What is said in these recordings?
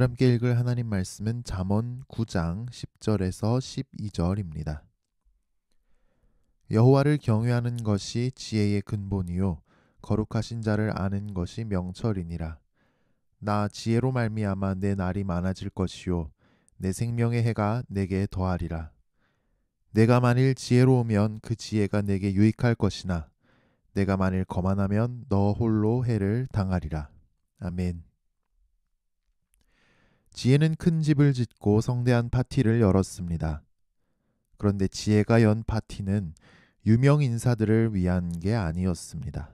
함께 읽을 하나님 말씀은 잠언 9장 10절에서 12절입니다. 여호와를 경외하는 것이 지혜의 근본이요 거룩하신 자를 아는 것이 명철이니라. 나 지혜로 말미암아 내 날이 많아질 것이요 내 생명의 해가 내게 더하리라. 내가 만일 지혜로우면 그 지혜가 내게 유익할 것이나 내가 만일 거만하면 너 홀로 해를 당하리라. 아멘. 지혜는 큰 집을 짓고 성대한 파티를 열었습니다. 그런데 지혜가 연 파티는 유명 인사들을 위한 게 아니었습니다.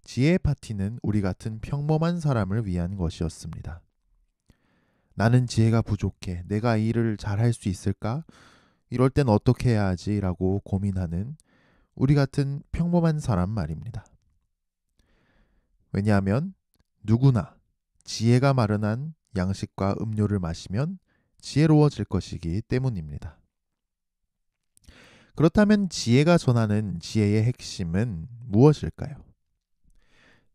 지혜의 파티는 우리 같은 평범한 사람을 위한 것이었습니다. 나는 지혜가 부족해. 내가 이 일을 잘 할 수 있을까? 이럴 땐 어떻게 해야 하지? 라고 고민하는 우리 같은 평범한 사람 말입니다. 왜냐하면 누구나 지혜가 마련한 양식과 음료를 마시면 지혜로워질 것이기 때문입니다. 그렇다면 지혜가 전하는 지혜의 핵심은 무엇일까요?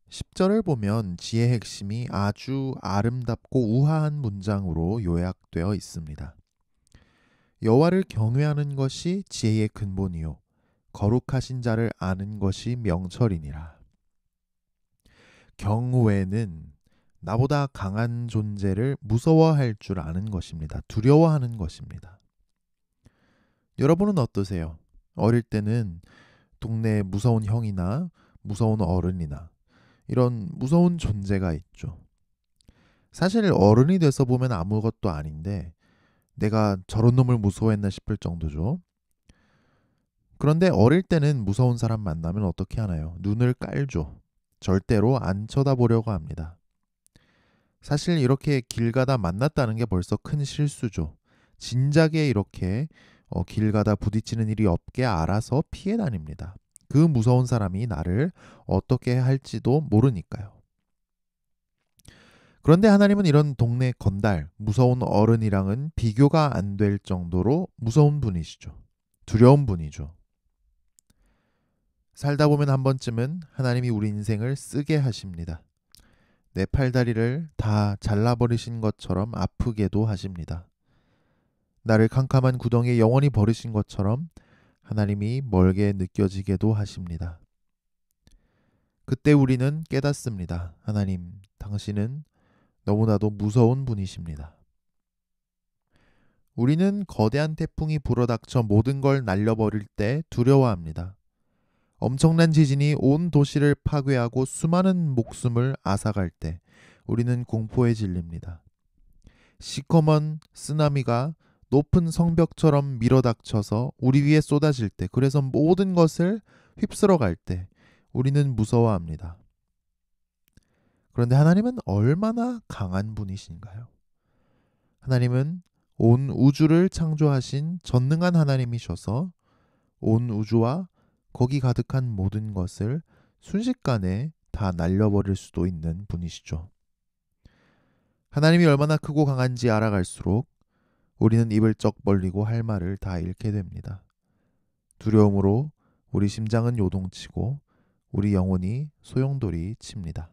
10절을 보면 지혜의 핵심이 아주 아름답고 우아한 문장으로 요약되어 있습니다. 여호와를 경외하는 것이 지혜의 근본이요 거룩하신 자를 아는 것이 명철이니라. 경외는 나보다 강한 존재를 무서워할 줄 아는 것입니다. 두려워하는 것입니다. 여러분은 어떠세요? 어릴 때는 동네에 무서운 형이나 무서운 어른이나 이런 무서운 존재가 있죠. 사실 어른이 돼서 보면 아무것도 아닌데 내가 저런 놈을 무서워했나 싶을 정도죠. 그런데 어릴 때는 무서운 사람 만나면 어떻게 하나요? 눈을 깔죠. 절대로 안 쳐다보려고 합니다. 사실 이렇게 길 가다 만났다는 게 벌써 큰 실수죠. 진작에 이렇게 길 가다 부딪히는 일이 없게 알아서 피해 다닙니다. 그 무서운 사람이 나를 어떻게 할지도 모르니까요. 그런데 하나님은 이런 동네 건달, 무서운 어른이랑은 비교가 안 될 정도로 무서운 분이시죠. 두려운 분이죠. 살다 보면 한 번쯤은 하나님이 우리 인생을 쓰게 하십니다. 내 팔다리를 다 잘라버리신 것처럼 아프게도 하십니다. 나를 캄캄한 구덩이에 영원히 버리신 것처럼 하나님이 멀게 느껴지게도 하십니다. 그때 우리는 깨닫습니다. 하나님, 당신은 너무나도 무서운 분이십니다. 우리는 거대한 태풍이 불어닥쳐 모든 걸 날려버릴 때 두려워합니다. 엄청난 지진이 온 도시를 파괴하고 수많은 목숨을 앗아갈 때 우리는 공포에 질립니다. 시커먼 쓰나미가 높은 성벽처럼 밀어닥쳐서 우리 위에 쏟아질 때, 그래서 모든 것을 휩쓸어 갈 때 우리는 무서워합니다. 그런데 하나님은 얼마나 강한 분이신가요? 하나님은 온 우주를 창조하신 전능한 하나님이셔서 온 우주와 거기 가득한 모든 것을 순식간에 다 날려버릴 수도 있는 분이시죠. 하나님이 얼마나 크고 강한지 알아갈수록 우리는 입을 쩍 벌리고 할 말을 다 잃게 됩니다. 두려움으로 우리 심장은 요동치고 우리 영혼이 소용돌이 칩니다.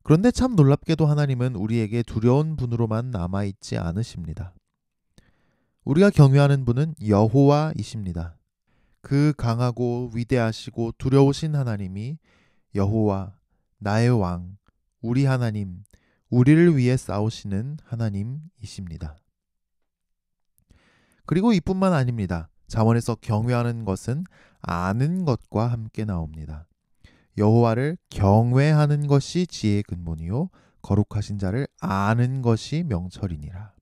그런데 참 놀랍게도 하나님은 우리에게 두려운 분으로만 남아있지 않으십니다. 우리가 경외하는 분은 여호와이십니다. 그 강하고 위대하시고 두려우신 하나님이 여호와, 나의 왕, 우리 하나님, 우리를 위해 싸우시는 하나님이십니다. 그리고 이뿐만 아닙니다. 잠언에서 경외하는 것은 아는 것과 함께 나옵니다. 여호와를 경외하는 것이 지혜의 근본이요 거룩하신 자를 아는 것이 명철이니라.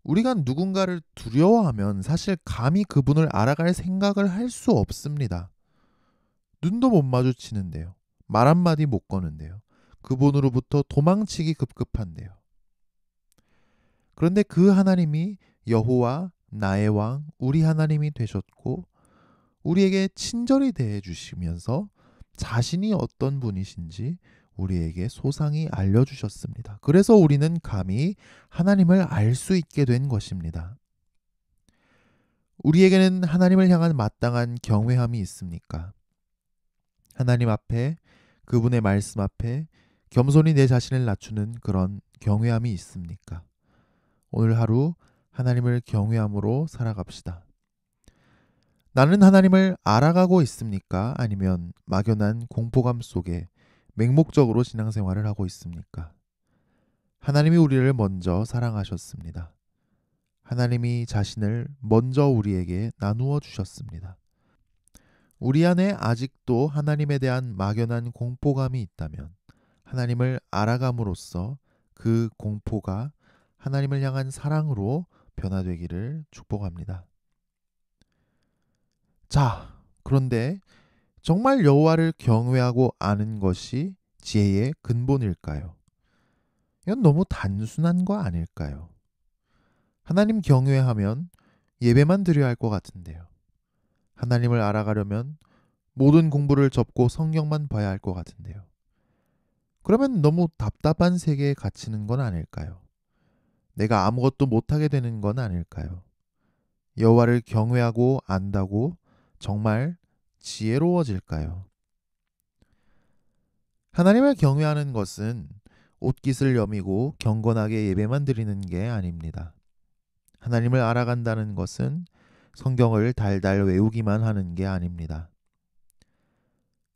우리가 누군가를 두려워하면 사실 감히 그분을 알아갈 생각을 할 수 없습니다. 눈도 못 마주치는데요. 말 한마디 못 거는데요. 그분으로부터 도망치기 급급한데요. 그런데 그 하나님이 여호와, 나의 왕, 우리 하나님이 되셨고 우리에게 친절히 대해 주시면서 자신이 어떤 분이신지 우리에게 소상히 알려주셨습니다. 그래서 우리는 감히 하나님을 알 수 있게 된 것입니다. 우리에게는 하나님을 향한 마땅한 경외함이 있습니까? 하나님 앞에, 그분의 말씀 앞에, 겸손히 내 자신을 낮추는 그런 경외함이 있습니까? 오늘 하루 하나님을 경외함으로 살아갑시다. 나는 하나님을 알아가고 있습니까? 아니면 막연한 공포감 속에 맹목적으로 신앙생활을 하고 있습니까? 하나님이 우리를 먼저 사랑하셨습니다. 하나님이 자신을 먼저 우리에게 나누어 주셨습니다. 우리 안에 아직도 하나님에 대한 막연한 공포감이 있다면 하나님을 알아감으로써 그 공포가 하나님을 향한 사랑으로 변화되기를 축복합니다. 자, 그런데 정말 여호와를 경외하고 아는 것이 지혜의 근본일까요? 이건 너무 단순한 거 아닐까요? 하나님 경외하면 예배만 드려야 할 것 같은데요. 하나님을 알아가려면 모든 공부를 접고 성경만 봐야 할 것 같은데요. 그러면 너무 답답한 세계에 갇히는 건 아닐까요? 내가 아무것도 못하게 되는 건 아닐까요? 여호와를 경외하고 안다고 정말 지혜로워질까요? 하나님을 경외하는 것은 옷깃을 여미고 경건하게 예배만 드리는 게 아닙니다. 하나님을 알아간다는 것은 성경을 달달 외우기만 하는 게 아닙니다.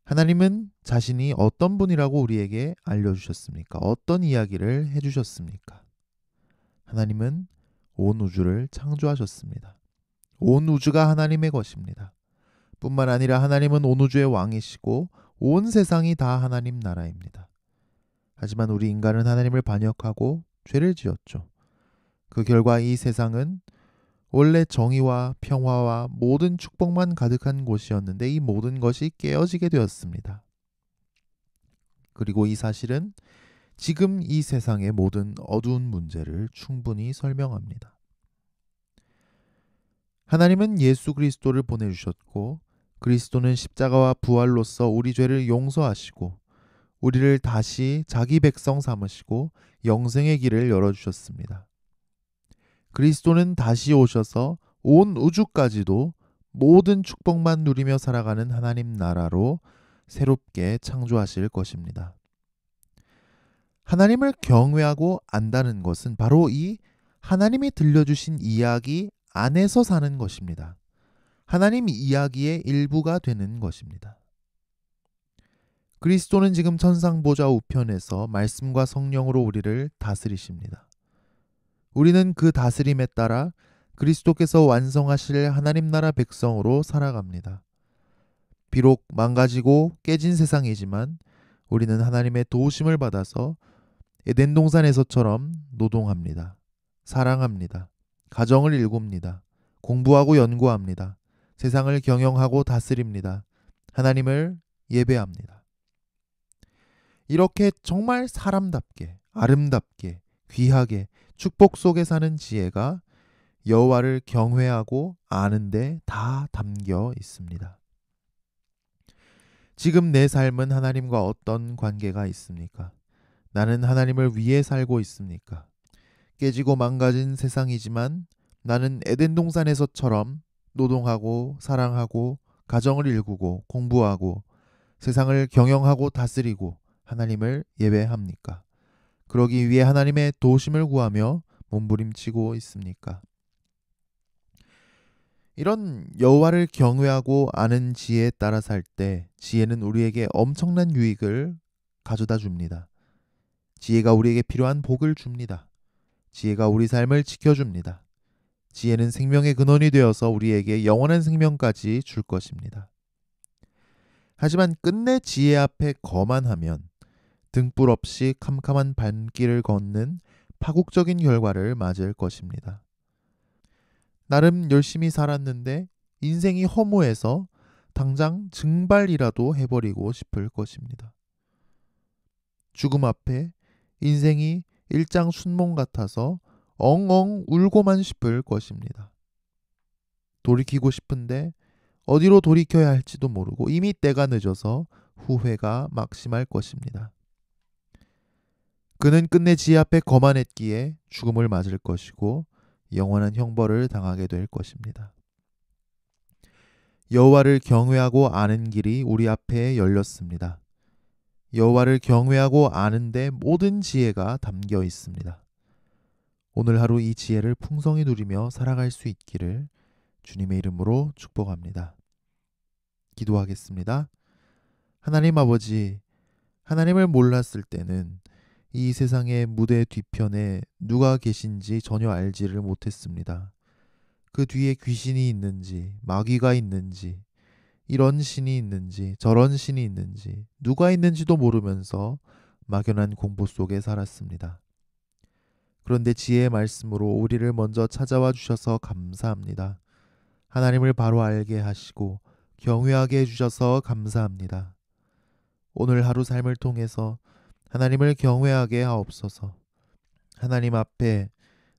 하나님은 자신이 어떤 분이라고 우리에게 알려주셨습니까? 어떤 이야기를 해주셨습니까? 하나님은 온 우주를 창조하셨습니다. 온 우주가 하나님의 것입니다. 뿐만 아니라 하나님은 온 우주의 왕이시고 온 세상이 다 하나님 나라입니다. 하지만 우리 인간은 하나님을 반역하고 죄를 지었죠. 그 결과 이 세상은 원래 정의와 평화와 모든 축복만 가득한 곳이었는데 이 모든 것이 깨어지게 되었습니다. 그리고 이 사실은 지금 이 세상의 모든 어두운 문제를 충분히 설명합니다. 하나님은 예수 그리스도를 보내주셨고 그리스도는 십자가와 부활로서 우리 죄를 용서하시고 우리를 다시 자기 백성 삼으시고 영생의 길을 열어주셨습니다. 그리스도는 다시 오셔서 온 우주까지도 모든 축복만 누리며 살아가는 하나님 나라로 새롭게 창조하실 것입니다. 하나님을 경외하고 안다는 것은 바로 이 하나님이 들려주신 이야기 안에서 사는 것입니다. 하나님 이야기의 일부가 되는 것입니다. 그리스도는 지금 천상보좌 우편에서 말씀과 성령으로 우리를 다스리십니다. 우리는 그 다스림에 따라 그리스도께서 완성하실 하나님 나라 백성으로 살아갑니다. 비록 망가지고 깨진 세상이지만 우리는 하나님의 도우심을 받아서 에덴 동산에서처럼 노동합니다. 사랑합니다. 가정을 일굽니다. 공부하고 연구합니다. 세상을 경영하고 다스립니다. 하나님을 예배합니다. 이렇게 정말 사람답게, 아름답게, 귀하게 축복 속에 사는 지혜가 여호와를 경외하고 아는데 다 담겨 있습니다. 지금 내 삶은 하나님과 어떤 관계가 있습니까? 나는 하나님을 위해 살고 있습니까? 깨지고 망가진 세상이지만 나는 에덴 동산에서처럼 노동하고 사랑하고 가정을 일구고 공부하고 세상을 경영하고 다스리고 하나님을 예배합니까? 그러기 위해 하나님의 도우심을 구하며 몸부림치고 있습니까? 이런 여호와를 경외하고 아는 지혜에 따라 살 때 지혜는 우리에게 엄청난 유익을 가져다 줍니다. 지혜가 우리에게 필요한 복을 줍니다. 지혜가 우리 삶을 지켜줍니다. 지혜는 생명의 근원이 되어서 우리에게 영원한 생명까지 줄 것입니다. 하지만 끝내 지혜 앞에 거만하면 등불 없이 캄캄한 밤길을 걷는 파국적인 결과를 맞을 것입니다. 나름 열심히 살았는데 인생이 허무해서 당장 증발이라도 해버리고 싶을 것입니다. 죽음 앞에 인생이 일장춘몽 같아서 엉엉 울고만 싶을 것입니다. 돌이키고 싶은데 어디로 돌이켜야 할지도 모르고 이미 때가 늦어서 후회가 막심할 것입니다. 그는 끝내 지혜 앞에 거만했기에 죽음을 맞을 것이고 영원한 형벌을 당하게 될 것입니다. 여호와를 경외하고 아는 길이 우리 앞에 열렸습니다. 여호와를 경외하고 아는데 모든 지혜가 담겨 있습니다. 오늘 하루 이 지혜를 풍성히 누리며 살아갈 수 있기를 주님의 이름으로 축복합니다. 기도하겠습니다. 하나님 아버지, 하나님을 몰랐을 때는 이 세상의 무대 뒤편에 누가 계신지 전혀 알지를 못했습니다. 그 뒤에 귀신이 있는지, 마귀가 있는지, 이런 신이 있는지, 저런 신이 있는지, 누가 있는지도 모르면서 막연한 공포 속에 살았습니다. 그런데 지혜의 말씀으로 우리를 먼저 찾아와 주셔서 감사합니다. 하나님을 바로 알게 하시고 경외하게 해주셔서 감사합니다. 오늘 하루 삶을 통해서 하나님을 경외하게 하옵소서. 하나님 앞에,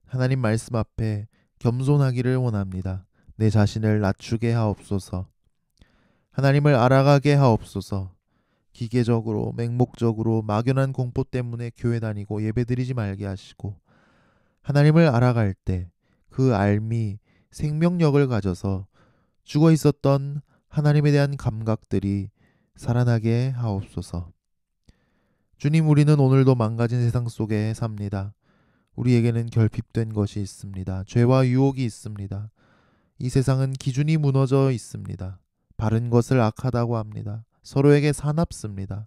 하나님 말씀 앞에 겸손하기를 원합니다. 내 자신을 낮추게 하옵소서. 하나님을 알아가게 하옵소서. 기계적으로, 맹목적으로, 막연한 공포 때문에 교회 다니고 예배드리지 말게 하시고, 하나님을 알아갈 때 그 알미, 생명력을 가져서 죽어 있었던 하나님에 대한 감각들이 살아나게 하옵소서. 주님, 우리는 오늘도 망가진 세상 속에 삽니다. 우리에게는 결핍된 것이 있습니다. 죄와 유혹이 있습니다. 이 세상은 기준이 무너져 있습니다. 바른 것을 악하다고 합니다. 서로에게 사납습니다.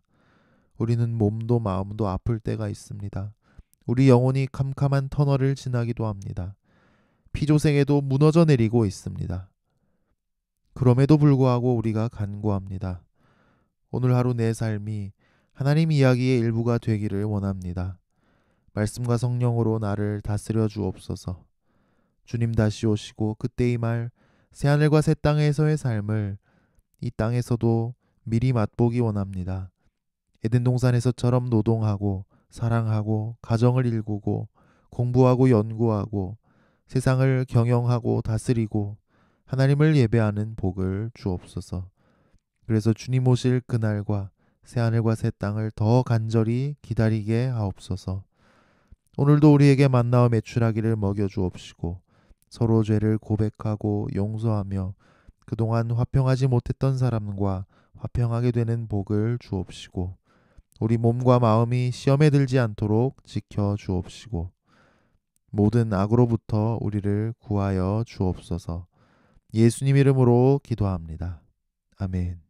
우리는 몸도 마음도 아플 때가 있습니다. 우리 영혼이 캄캄한 터널을 지나기도 합니다. 피조생에도 무너져 내리고 있습니다. 그럼에도 불구하고 우리가 간구합니다. 오늘 하루 내 삶이 하나님 이야기의 일부가 되기를 원합니다. 말씀과 성령으로 나를 다스려 주옵소서. 주님 다시 오시고 그때의 말 새하늘과 새 땅에서의 삶을 이 땅에서도 미리 맛보기 원합니다. 에덴 동산에서처럼 노동하고 사랑하고 가정을 일구고 공부하고 연구하고 세상을 경영하고 다스리고 하나님을 예배하는 복을 주옵소서. 그래서 주님 오실 그날과 새하늘과 새 땅을 더 간절히 기다리게 하옵소서. 오늘도 우리에게 만나와 매출하기를 먹여 주옵시고 서로 죄를 고백하고 용서하며 그동안 화평하지 못했던 사람과 화평하게 되는 복을 주옵시고 우리 몸과 마음이 시험에 들지 않도록 지켜 주옵시고 모든 악으로부터 우리를 구하여 주옵소서. 예수님 이름으로 기도합니다. 아멘.